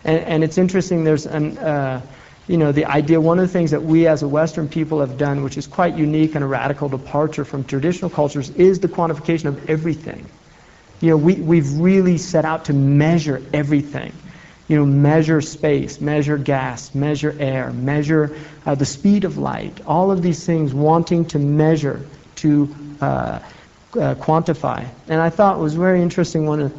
And it's interesting, there's the idea, one of the things that we as a Western people have done, which is quite unique and a radical departure from traditional cultures, is the quantification of everything. We've really set out to measure everything. Measure space, measure gas, measure air, measure the speed of light. All of these things wanting to measure, to quantify. And I thought it was very interesting.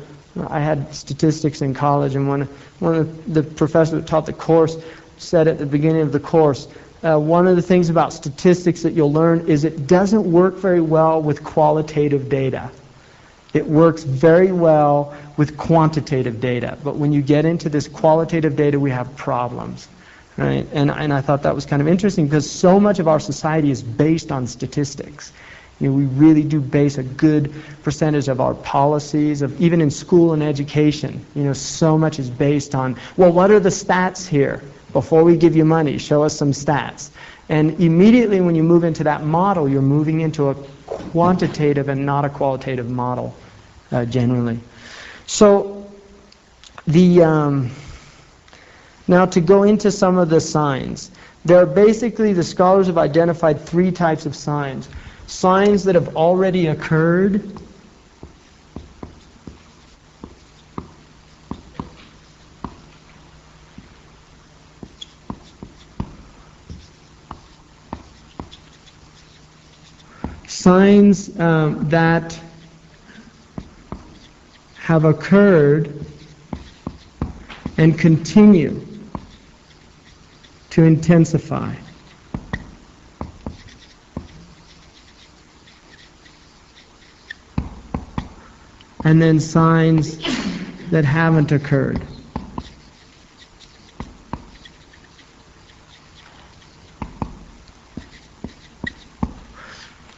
I had statistics in college, and one of the professors that taught the course said at the beginning of the course, one of the things about statistics that you'll learn is it doesn't work very well with qualitative data. It works very well with quantitative data, but when you get into this qualitative data, we have problems, right? And I thought that was kind of interesting, because so much of our society is based on statistics. We really do base a good percentage of our policies, even in school and education. So much is based on, well, what are the stats here? Before we give you money, show us some stats. And immediately when you move into that model, you're moving into a quantitative and not a qualitative model, generally. So, now to go into some of the signs. There are basically, the scholars have identified 3 types of signs. Signs that have already occurred, signs that have occurred and continue to intensify. And then signs that haven't occurred.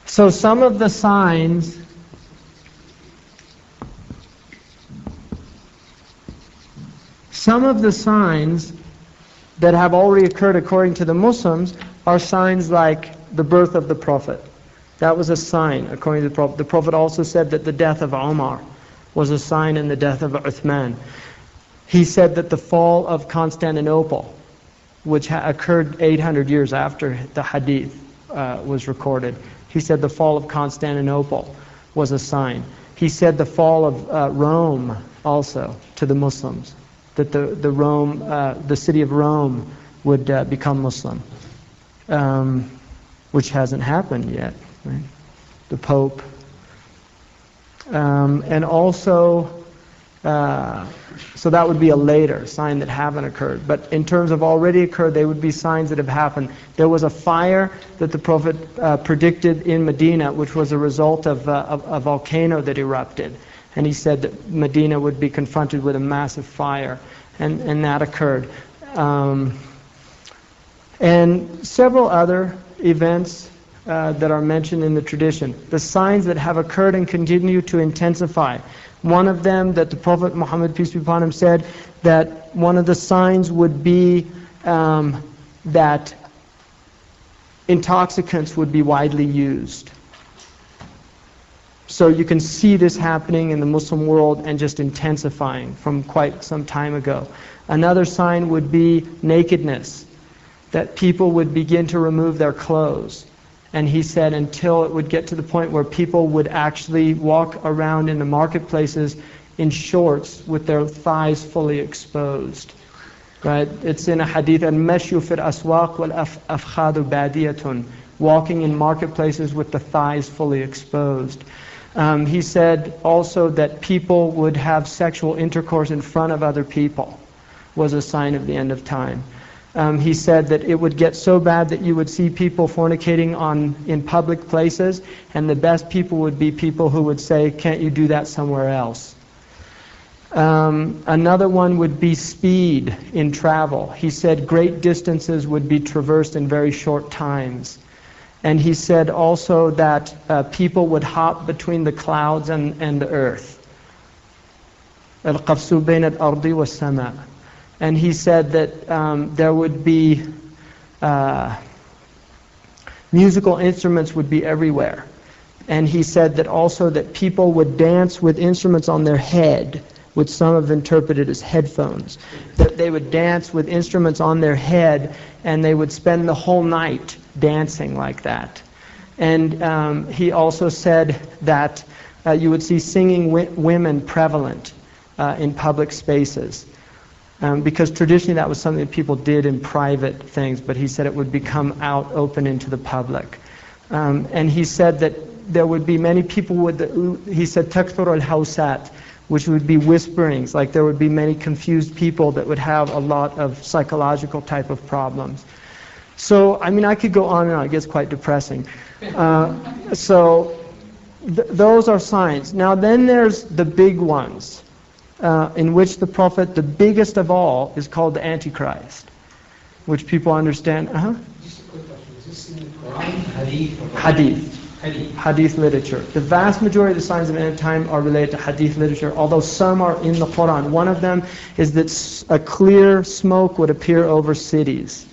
So some of the signs that have already occurred according to the Muslims are signs like the birth of the Prophet. That was a sign according to the Prophet. The Prophet also said that the death of Umar was a sign, and the death of Uthman. He said that the fall of Constantinople, which occurred 800 years after the Hadith was recorded, he said the fall of Constantinople was a sign. He said the fall of Rome also to the Muslims, that the city of Rome would become Muslim, which hasn't happened yet, right? The Pope. And also, so that would be a later sign that haven't occurred. But in terms of already occurred, they would be signs that have happened. There was a fire that the Prophet predicted in Medina, which was a result of a volcano that erupted. And he said that Medina would be confronted with a massive fire. And that occurred. And several other events that are mentioned in the tradition. The signs that have occurred and continue to intensify. One of them that the Prophet Muhammad, peace be upon him, said that one of the signs would be that intoxicants would be widely used. So you can see this happening in the Muslim world and just intensifying from quite some time ago. Another sign would be nakedness, that people would begin to remove their clothes. And he said until it would get to the point where people would actually walk around in the marketplaces in shorts with their thighs fully exposed. Right? It's in a hadith, al-mashyu fil aswaq wal afkhadu badiyatun, walking in marketplaces with the thighs fully exposed. He said also that people would have sexual intercourse in front of other people, was a sign of the end of time. He said that it would get so bad that you would see people fornicating in public places, and the best people would be people who would say, can't you do that somewhere else? Another one would be speed in travel. He said great distances would be traversed in very short times. And he said also that people would hop between the clouds and the earth. Al-qafsu bayna al-ardi was-sama'. And he said that there would be musical instruments would be everywhere. And he said that also that people would dance with instruments on their head which some have interpreted as headphones. That they would dance with instruments on their head, and they would spend the whole night dancing like that. And he also said that you would see singing women prevalent in public spaces. Because traditionally that was something that people did in private things, but he said it would become out open into the public. And he said that there would be many people he said takthur al-hawsat, which would be whisperings, like there would be many confused people that would have a lot of psychological type of problems. So, I mean, I could go on and on, it gets quite depressing. Those are signs. Now then there's the big ones. In which the Prophet, the biggest of all, is called the Antichrist, which people understand. Just a quick question. Is this in the Quran, Hadith, or Hadith literature. The vast majority of the signs of the end time are related to Hadith literature, although some are in the Quran. One of them is that a clear smoke would appear over cities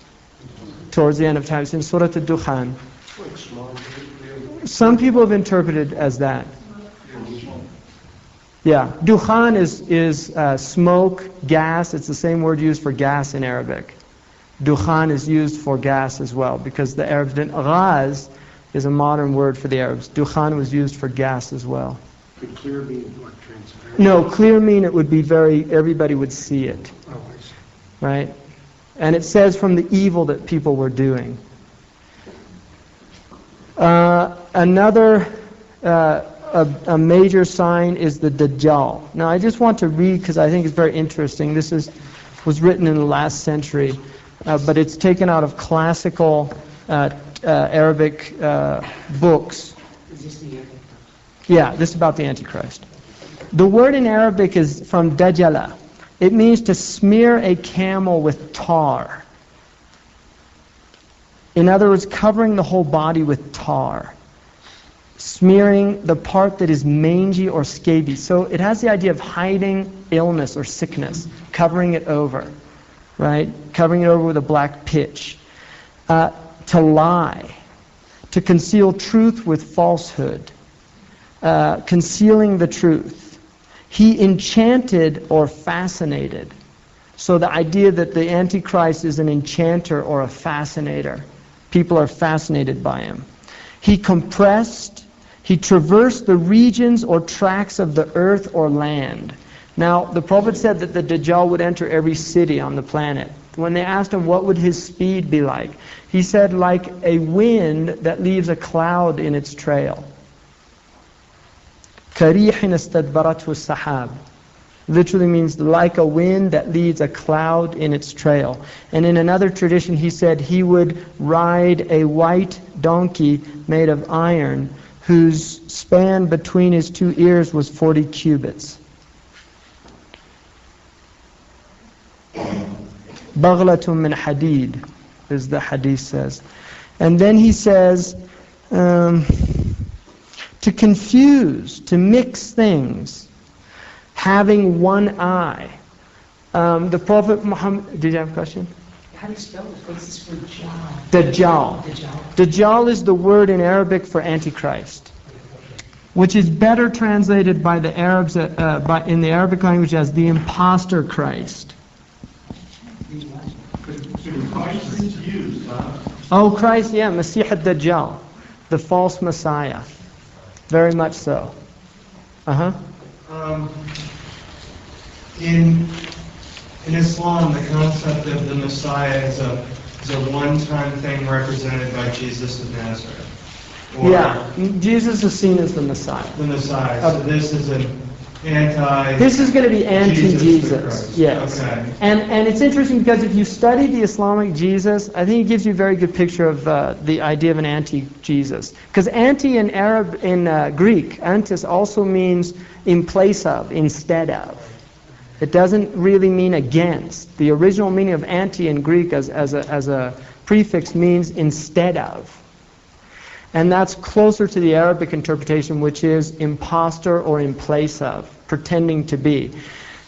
towards the end of time. It's in Surah Al-Dukhan. Some people have interpreted as that. Yeah, dukhan is smoke, gas. It's the same word used for gas in Arabic. Dukhan is used for gas as well, because the Arabs didn't. Ghaz is a modern word for the Arabs. Dukhan was used for gas as well. Could clear mean what, transparent? No, clear mean it would be everybody would see it. Oh, I see. Right? And it says from the evil that people were doing. Another a major sign is the Dajjal. Now I just want to read because I think it's very interesting. This was written in the last century, but it's taken out of classical Arabic books. Is this the Antichrist? Yeah, this is about the Antichrist. The word in Arabic is from Dajjala. It means to smear a camel with tar. In other words, covering the whole body with tar. Smearing the part that is mangy or scabies. So it has the idea of hiding illness or sickness, covering it over, right? Covering it over with a black pitch. To lie, to conceal truth with falsehood, concealing the truth. He enchanted or fascinated. So the idea that the Antichrist is an enchanter or a fascinator. People are fascinated by him. He compressed. He traversed the regions or tracts of the earth or land. Now, the Prophet said that the Dajjal would enter every city on the planet. When they asked him what would his speed be like, he said like a wind that leaves a cloud in its trail. كَرِيحٍ اسْتَدْبَرَتْهُ السَّحَابِ literally means like a wind that leaves a cloud in its trail. And in another tradition he said he would ride a white donkey made of iron, whose span between his two ears was 40 cubits. Baghlatun min hadid, as the hadith says. And then he says, to confuse, to mix things, having one eye. The Prophet Muhammad, did you have a question? How do you spell it? What's this for Dajjal? Dajjal. Dajjal is the word in Arabic for Antichrist, which is better translated by the Arabs in the Arabic language as the imposter Christ. Christ is used, Oh, Christ, yeah, Masih ad-Dajjal, the false Messiah. Very much so. In Islam, the concept of the Messiah is a one-time thing represented by Jesus of Nazareth. Or Yeah, Jesus is seen as the Messiah. the Messiah. So this is an anti. This is going to be anti-Jesus. Christ. Yes. Okay. And it's interesting because if you study the Islamic Jesus, I think it gives you a very good picture of the idea of an anti-Jesus. Because anti in Greek, antis also means in place of, instead of. It doesn't really mean against. The original meaning of anti in Greek as a prefix means instead of. And that's closer to the Arabic interpretation, which is imposter or in place of, pretending to be.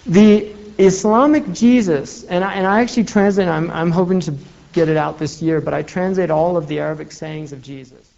The Islamic Jesus, and I actually translate, I'm hoping to get it out this year, but I translate all of the Arabic sayings of Jesus.